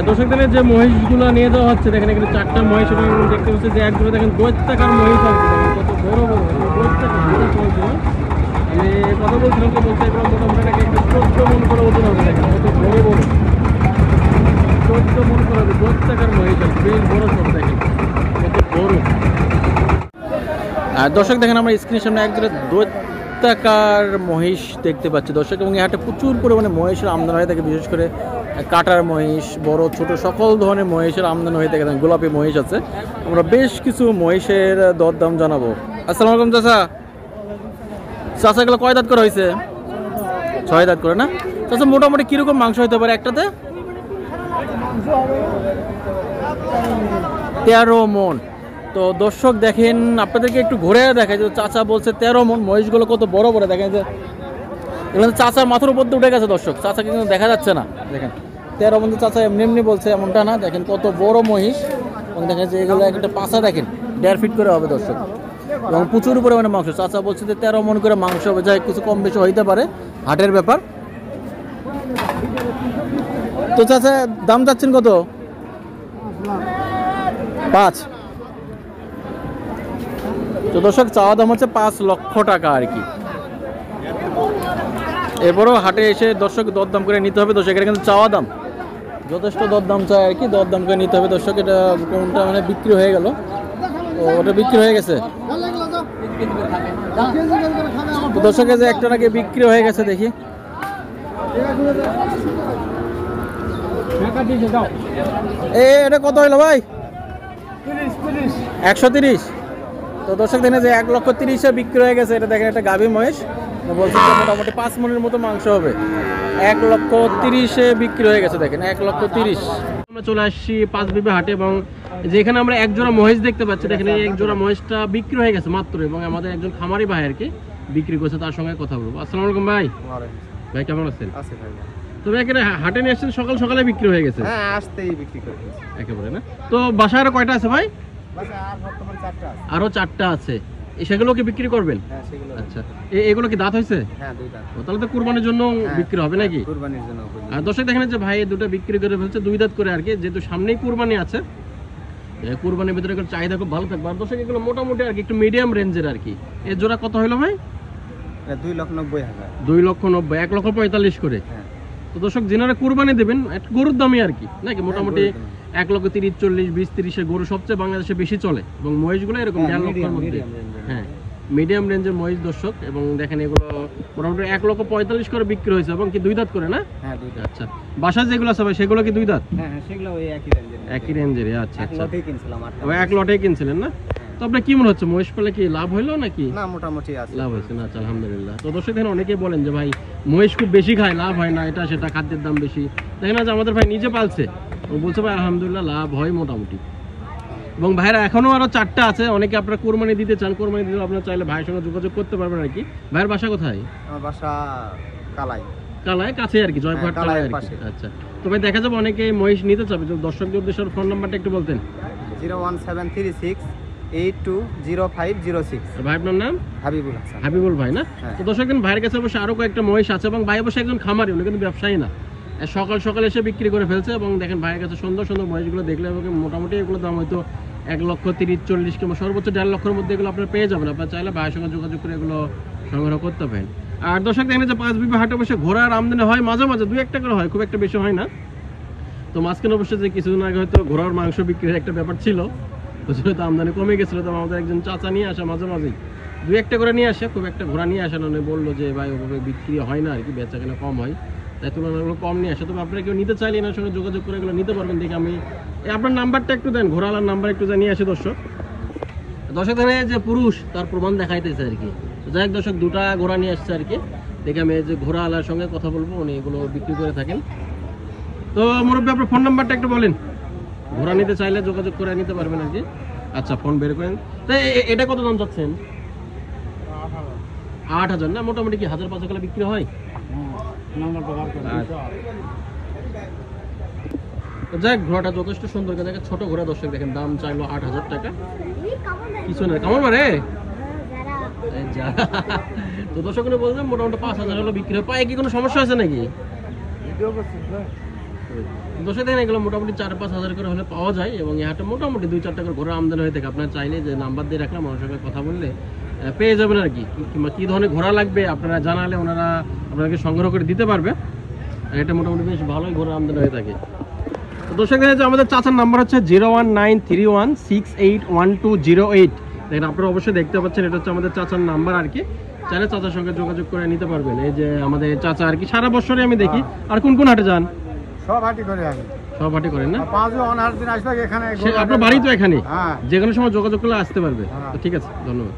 দর্শক দিনের যে মহিষগুলো নিয়ে যাওয়া হচ্ছে দেখেন এখানে 4টা মহিষ এবং দেখতে পাচ্ছি যে একজোড়া দেখেন 10 টাকার মহিষ আছে কত বড় বড় 10 টাকা আমি কথা বলছিলাম তো বলতে এগুলো মোটামুটি নাকি একটা 14 মন করে ওজন হবে দেখেন কত বড় বড় 14 মন করে হবে 10 টাকার মহিষ আছে বেশ বড় সব দেখেন কত বড়। আর দর্শক দেখেন আমরা স্ক্রিনের সামনে একজোড়া 10 টাকার মহিষ দেখতে পাচ্ছি দর্শক এবং এই হাটে প্রচুর পরিমাণে মহিষের আমদানি হয়ে থাকে বিশেষ করে কাটার মহিষ বড় ছোট সকল ধরনের মহিষের আমদানি হয়ে থাকে গোলাপি মহিষ আছে আমরা বেশ কিছু মহিষের দরদাম জানাবো। আসসালামু আলাইকুম চাচা, চাচাগুলো কয় দাঁত করে হয়েছে? 6 দাঁত করে না চাচা? মোটামুটি কিরকম মাংস হইতে পারে একটাতে? 13 মন। তো দর্শক দেখেন আপনাদেরকে একটু ঘুরে দেখায় যে চাচা বলছে 13 মন, মহিষগুলো কত বড় বড় দেখেন যে এগুলো চাচার মাথার উপর দিয়ে উঠে গেছে দর্শক, চাচাকে কিন্তু দেখা যাচ্ছে না দেখেন 13 মন। চাচা এমনি এমনি বলছে এমনটা না, দেখেন কত বড় মহিষ এবং দেখেন যে এগুলো একটা পাছা দেখেন 1.5 ফিট করে হবে দর্শক এবং প্রচুর পরিমাণে মাংস। চাচা বলছে যে 13 মন করে মাংস হবে, যাই কিছু কম বেশি হইতে পারে হাটের ব্যাপার। তো চাচা দাম চাচ্ছেন কত? 5। তো দর্শক চাওয়া দাম হচ্ছে 5 লক্ষ টাকা আর কি। এরপরও হাটে এসে দর্শক দরদাম করে নিতে হবে দর্শক, এটা কিন্তু চাওয়া দাম যথেষ্ট দরদাম চাই আর কি, দরদাম করে নিতে হবে দর্শক। এটা কোনটা মানে বিক্রি হয়ে গেল, ওটা বিক্রি হয়ে গেছে দর্শকের যে একটা নাকি বিক্রি হয়ে গেছে দেখি। এটা কত হইলো ভাই? 130। তো দর্শক দেখেন যে 1,30,000 বিক্রি হয়ে গেছে। এটা দেখেন একটা গাভী মহিষ, বলছে মোটামুটি 5 মনের মতো মাংস হবে। 1,30,000 বিক্রি হয়ে গেছে দেখেন 1,30,000। আমরা চলে আসছি পাঁচবিবি হাটে এবং যেখানে আমরা এক জোড়া মহিষ দেখতে পাচ্ছি দেখেন এই এক জোড়া মহিষটা বিক্রি হয়ে গেছে মাত্র এবং আমাদের একজন খামারি ভাই আর কি বিক্রি করছে, তার সঙ্গে কথা বলবো। আসসালামু আলাইকুম ভাই। ভাই কেমন আছেন? তবে এখানে হাটে নিয়ে আসছেন সকাল সকালে বিক্রি হয়ে গেছে? হ্যাঁ আসতেই বিক্রি করে একেবারে না। তো বাসায় আরো কয়টা আছে ভাই? আরো 4টা আছে, সেগুলো কি বিক্রি করবেন? আচ্ছা, এগুলো কি দাঁত হয়েছে? হ্যাঁ 2 দাঁত। তাহলে তো কুরবানির জন্য বিক্রি হবে নাকি? কুরবানির জন্য। আর দর্শক দেখেন যে ভাই দুটো বিক্রি করে ফেলছে 2 দাঁত করে আর কি, যেহেতু সামনেই কুরবানি আছে কুরবানির ভিতরে এগুলো চাহিদা খুব ভালো থাকবে। আর দর্শক এগুলো মোটামুটি আর কি একটু মিডিয়াম রেঞ্জের আর কি। এর জোড়া কত হলো ভাই? 2,90,000। 2,90,000, 1,45,000 করে। তো দর্শক যিনারা কুরবানি দেবেন গরুর দামই আর কি নাকি, মোটামুটি 1,30,000, 40, 20, 30 এর গরু সবচেয়ে বাংলাদেশে বেশি চলে এবং মহিষগুলো এরকম 1.5 লক্ষের মধ্যে। হ্যাঁ মিডিয়াম রেঞ্জের মহিষ দর্শক এবং দেখেন এগুলো মোটামুটি 1,45,000 করে বিক্রি হয়েছে এবং কি 2 দাঁত করে না? হ্যাঁ 2 দাঁত। আচ্ছা, বাসায় যেগুলো আছে ভাই সেগুলো কি 2 দাঁত? হ্যাঁ হ্যাঁ সেগুলো ওই একই রেঞ্জের। আচ্ছা আচ্ছা, লটেই কিনছিলাম। ওই এক লটেই কিনছিলেন না? তো আপনার কি মনে হচ্ছে মহিষ পেলে কি লাভ হইলো নাকি? না মোটামুটি আছে, লাভ হয়েছে না? আচ্ছা আলহামদুলিল্লাহ। তো দর্শক দেখেন অনেকেই বলেন যে ভাই মহিষ খুব বেশি খায়, লাভ হয় না, এটা সেটা, খাদ্যের দাম বেশি। দেখেন যে আমাদের ভাই নিজে পালছে, ও বলছে ভাই আলহামদুলিল্লাহ লাভ হয় মোটামুটি। এবং ভাইরা এখনো আরো 4টা আছে, অনেকে আপনারা কোরবানি দিতে চান, কোরবানি দিতে আপনারা চাইলে ভাইয়ের সঙ্গে যোগাযোগ করতে পারবেন আর কি। ভাইয়ের বাসা কোথায়? আমার বাসা কালাই। কালাই কাছে আর কি, জয়পুরহাট কালাই আর কি। আচ্ছা, তো ভাই দেখা যাবে অনেকে মহিষ নিতে চাবে, দর্শকদের উদ্দেশ্যে ফোন নাম্বারটা একটু বলতেন। 01736820506। ভাই আপনার নাম? হাবিবুল হাসান। হাবিবুল ভাই না? তো দর্শক ভাইয়ের কাছে অবশ্যই আরো কয়েকটা মহিষ আছে এবং ভাই অবশ্যই একজন খামারি, উনি কিন্তু ব্যবসায়ী না, সকাল সকাল এসে বিক্রি করে ফেলছে এবং দেখেন ভাইয়ের কাছে সুন্দর সুন্দর মহিষগুলো দেখলে মোটামুটি এগুলো দাম হয়তো 1,30,000, 40 কিংবা সর্বোচ্চ 1.5 লক্ষের মধ্যে এগুলো আপনারা পেয়ে যাবেন। আপনারা চাইলে ভাইয়ের সঙ্গে যোগাযোগ করে এগুলো সংগ্রহ করতে পারেন। আর দর্শক দেখেন যে পাঁচবিবি হাটে বসে ঘোড়ার আমদানি হয় মাঝে মাঝে 2-1টা করে হয়, খুব একটা বেশি হয় না। তো মাঝখানে অবশ্যই যে কিছুদিন আগে হয়তো ঘোড়ার মাংস বিক্রির একটা ব্যাপার ছিল, তো সেটা আমদানি কমে গেছিলো। তো আমাদের একজন চাচা নিয়ে আসে মাঝে মাঝেই 2-1টা করে নিয়ে আসে, খুব একটা ঘোড়া নিয়ে আসে না। উনি বললো যে ভাই ওভাবে বিক্রি হয় না আর কি, বেচা কেনা কম হয়, তাই তুলনাগুলো কম নিয়ে আসে। তবে আপনারা কেউ নিতে চাইলে এনার সঙ্গে যোগাযোগ করে এগুলো নিতে পারবেন। দেখি আমি আপনার নাম্বারটা একটু দেন, ঘোড়ালার নাম্বার একটু জানিয়ে আসে দর্শক। দর্শক দেখেন যে পুরুষ তার প্রমাণ দেখাইতেছে আর কি। যাই হোক দর্শক 2টা ঘোড়া নিয়ে আসছে আর কি। দেখে আমি যে ঘোড়াওয়ালার সঙ্গে কথা বলবো, উনি এগুলো বিক্রি করে থাকেন। তো মুরব্বী আপনার ফোন নাম্বারটা একটু বলেন, ঘোড়া নিতে চাইলে যোগাযোগ করে নিতে পারবেন আর কি। আচ্ছা ফোন বের করেন। তো এটা কত দাম চাচ্ছেন? 8,000 না? মোটামুটি কি 1,000-5,000 করে বিক্রি হয়? যাক ঘোড়াটা যথেষ্ট সুন্দর, দেখেন ছোট ঘোড়া দর্শক, দেখেন দাম চাইলো 8,000 টাকা। কিছু না কেমন মারে তো দর্শক বলছেন মোটামুটি 5,000 হলো বিক্রি হয়। পায়ে কি কোনো সমস্যা আছে নাকি? দর্শক দেখেন এগুলো মোটামুটি 4-5 হাজার করে হলে পাওয়া যায় এবং এই হাটে মোটামুটি 2-4 টাকার ঘোড়া আমদানি হয়ে থাকে। আপনারা চাইলে যে নাম্বার দিয়ে রাখলাম ওনার সঙ্গে কথা বললে পেয়ে যাবেন আর কি, কিংবা কী ধরনের ঘোড়া লাগবে আপনারা জানালে ওনারা আপনাকে সংগ্রহ করে দিতে পারবে। আর এটা মোটামুটি বেশ ভালোই ঘোড়া আমদানি হয়ে থাকে। তো দর্শক দেখেন যে আমাদের চাচার নাম্বার হচ্ছে 01931681208। দেখেন আপনারা অবশ্যই দেখতে পাচ্ছেন এটা হচ্ছে আমাদের চাচার নাম্বার আর কি, চাইলে চাচার সঙ্গে যোগাযোগ করে নিতে পারবেন। এই যে আমাদের চাচা আর কি সারা বছরই আমি দেখি। আর কোন কোন হাটে যান? সব হাটি করে আমি, সব হাটে করেন না? পাঁচও অনার দিন আসলে এখানে আপনার বাড়ি তো এখানে, হ্যাঁ। যে কোনো সময় যোগাযোগ করলে আসতে পারবে। হ্যাঁ। তো ঠিক আছে, ধন্যবাদ।